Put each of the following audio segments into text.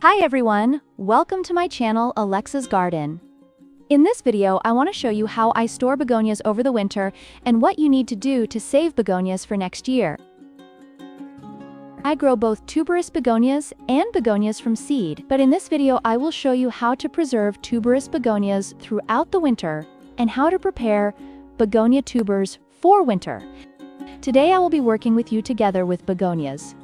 Hi everyone, welcome to my channel Alexa's Garden. In this video I want to show you how I store begonias over the winter and what you need to do to save begonias for next year. I grow both tuberous begonias and begonias from seed, but in this video I will show you how to preserve tuberous begonias throughout the winter and how to prepare begonia tubers for winter. Today I will be working with you together with begonias.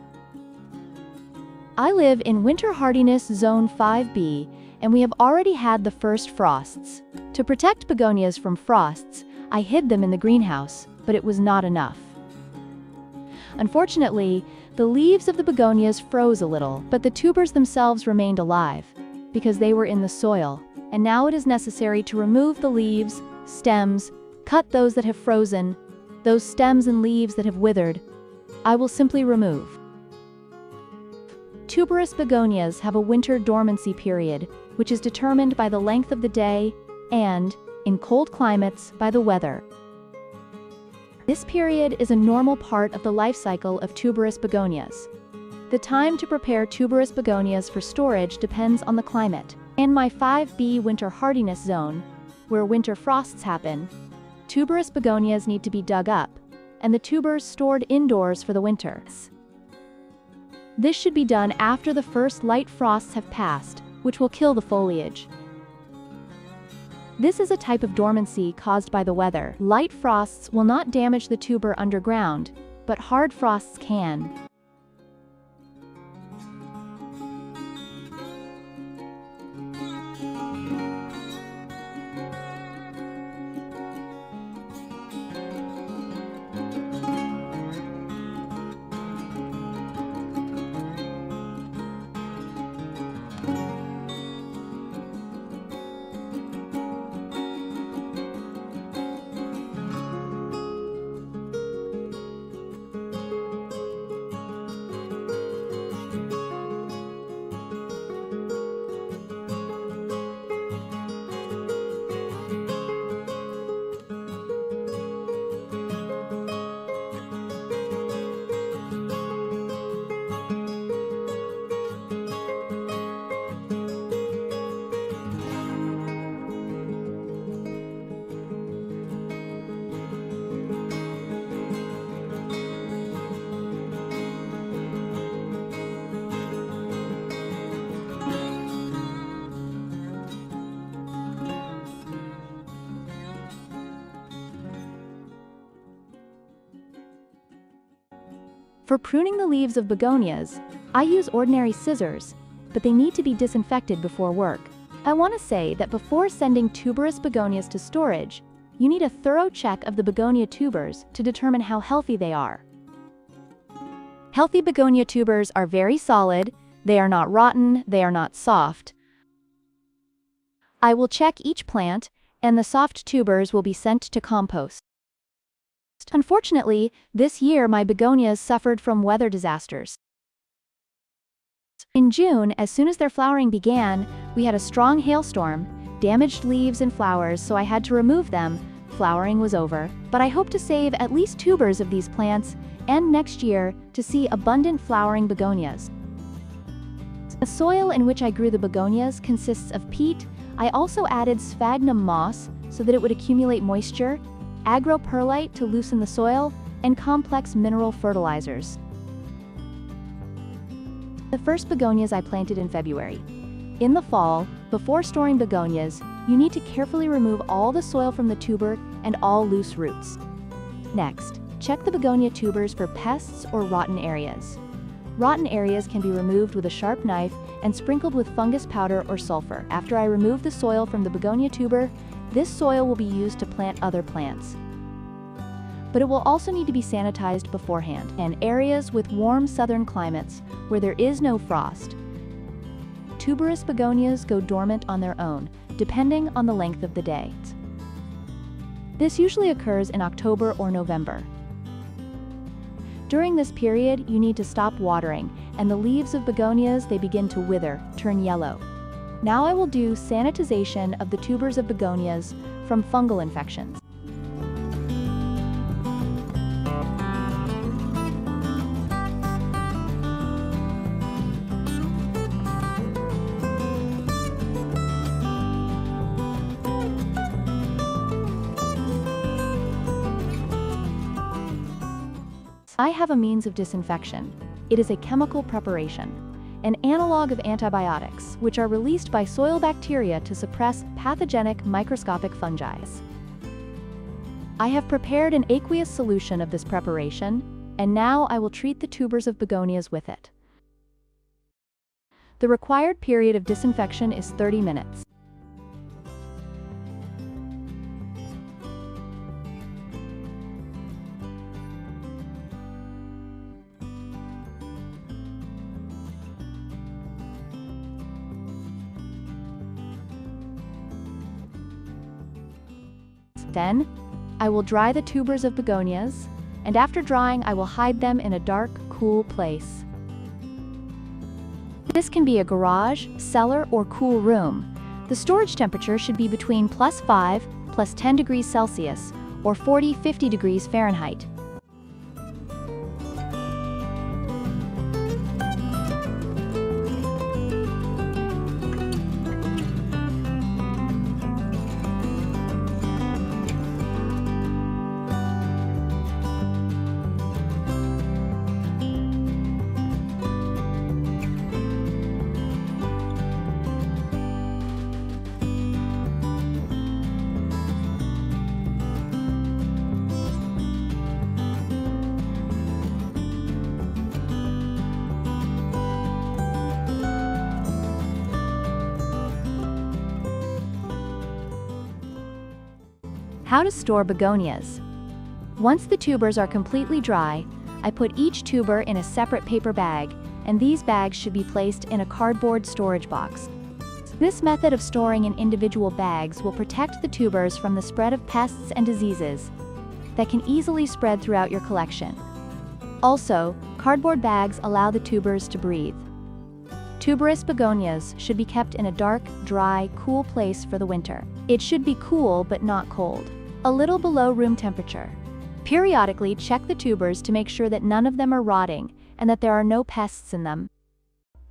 I live in winter hardiness zone 5B, and we have already had the first frosts. To protect begonias from frosts, I hid them in the greenhouse, but it was not enough. Unfortunately, the leaves of the begonias froze a little, but the tubers themselves remained alive, because they were in the soil, and now it is necessary to remove the leaves, stems, cut those that have frozen, those stems and leaves that have withered. I will simply remove. Tuberous begonias have a winter dormancy period, which is determined by the length of the day and, in cold climates, by the weather. This period is a normal part of the life cycle of tuberous begonias. The time to prepare tuberous begonias for storage depends on the climate. In my 5B winter hardiness zone, where winter frosts happen, tuberous begonias need to be dug up, and the tubers stored indoors for the winter. This should be done after the first light frosts have passed, which will kill the foliage. This is a type of dormancy caused by the weather. Light frosts will not damage the tuber underground, but hard frosts can. For pruning the leaves of begonias, I use ordinary scissors, but they need to be disinfected before work. I want to say that before sending tuberous begonias to storage, you need a thorough check of the begonia tubers to determine how healthy they are. Healthy begonia tubers are very solid, they are not rotten, they are not soft. I will check each plant, and the soft tubers will be sent to compost. Unfortunately, this year my begonias suffered from weather disasters. In June, as soon as their flowering began, we had a strong hailstorm, damaged leaves and flowers, so I had to remove them. Flowering was over, but I hope to save at least tubers of these plants, and next year, to see abundant flowering begonias. The soil in which I grew the begonias consists of peat. I also added sphagnum moss so that it would accumulate moisture, agroperlite to loosen the soil, and complex mineral fertilizers. The first begonias I planted in February. In the fall, before storing begonias, you need to carefully remove all the soil from the tuber and all loose roots. Next, check the begonia tubers for pests or rotten areas. Rotten areas can be removed with a sharp knife and sprinkled with fungus powder or sulfur. After I remove the soil from the begonia tuber, this soil will be used to plant other plants. But it will also need to be sanitized beforehand. In areas with warm southern climates, where there is no frost, tuberous begonias go dormant on their own, depending on the length of the day. This usually occurs in October or November. During this period, you need to stop watering, and the leaves of begonias, they begin to wither, turn yellow. Now I will do sanitization of the tubers of begonias from fungal infections. I have a means of disinfection. It is a chemical preparation, an analog of antibiotics, which are released by soil bacteria to suppress pathogenic microscopic fungi. I have prepared an aqueous solution of this preparation, and now I will treat the tubers of begonias with it. The required period of disinfection is 30 minutes. Then, I will dry the tubers of begonias, and after drying I will hide them in a dark, cool place. This can be a garage, cellar, or cool room. The storage temperature should be between +5, +10 degrees Celsius, or 40–50 degrees Fahrenheit. How to store begonias. Once the tubers are completely dry, I put each tuber in a separate paper bag, and these bags should be placed in a cardboard storage box. This method of storing in individual bags will protect the tubers from the spread of pests and diseases that can easily spread throughout your collection. Also, cardboard bags allow the tubers to breathe. Tuberous begonias should be kept in a dark, dry, cool place for the winter. It should be cool but not cold, a little below room temperature. Periodically check the tubers to make sure that none of them are rotting and that there are no pests in them.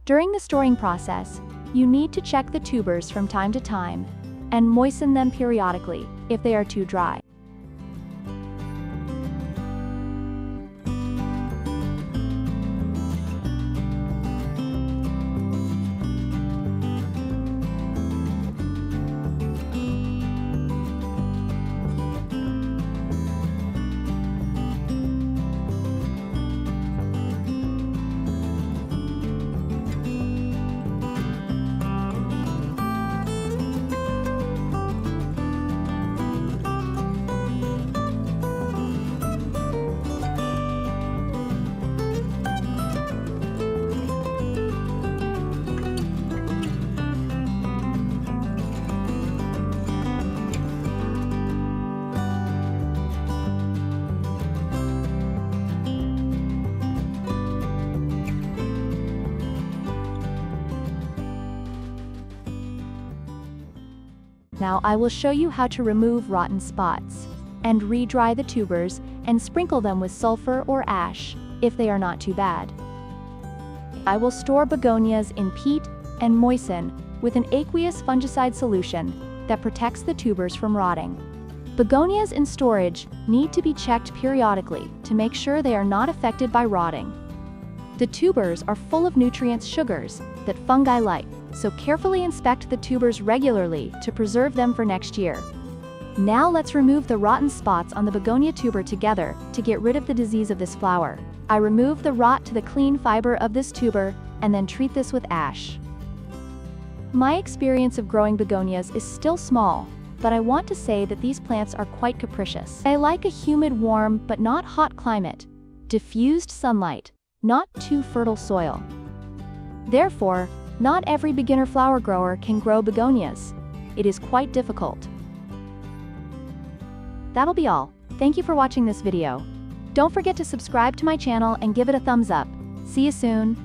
During the storing process, you need to check the tubers from time to time and moisten them periodically if they are too dry. Now I will show you how to remove rotten spots and re-dry the tubers and sprinkle them with sulfur or ash if they are not too bad. I will store begonias in peat and moisten with an aqueous fungicide solution that protects the tubers from rotting. Begonias in storage need to be checked periodically to make sure they are not affected by rotting. The tubers are full of nutrients, sugars that fungi like, so carefully inspect the tubers regularly to preserve them for next year. Now let's remove the rotten spots on the begonia tuber together to get rid of the disease of this flower. I remove the rot to the clean fiber of this tuber and then treat this with ash. My experience of growing begonias is still small, but I want to say that these plants are quite capricious. I like a humid, warm, but not hot climate, diffused sunlight, not too fertile soil. Therefore, not every beginner flower grower can grow begonias. It is quite difficult. That'll be all. Thank you for watching this video. Don't forget to subscribe to my channel and give it a thumbs up. See you soon.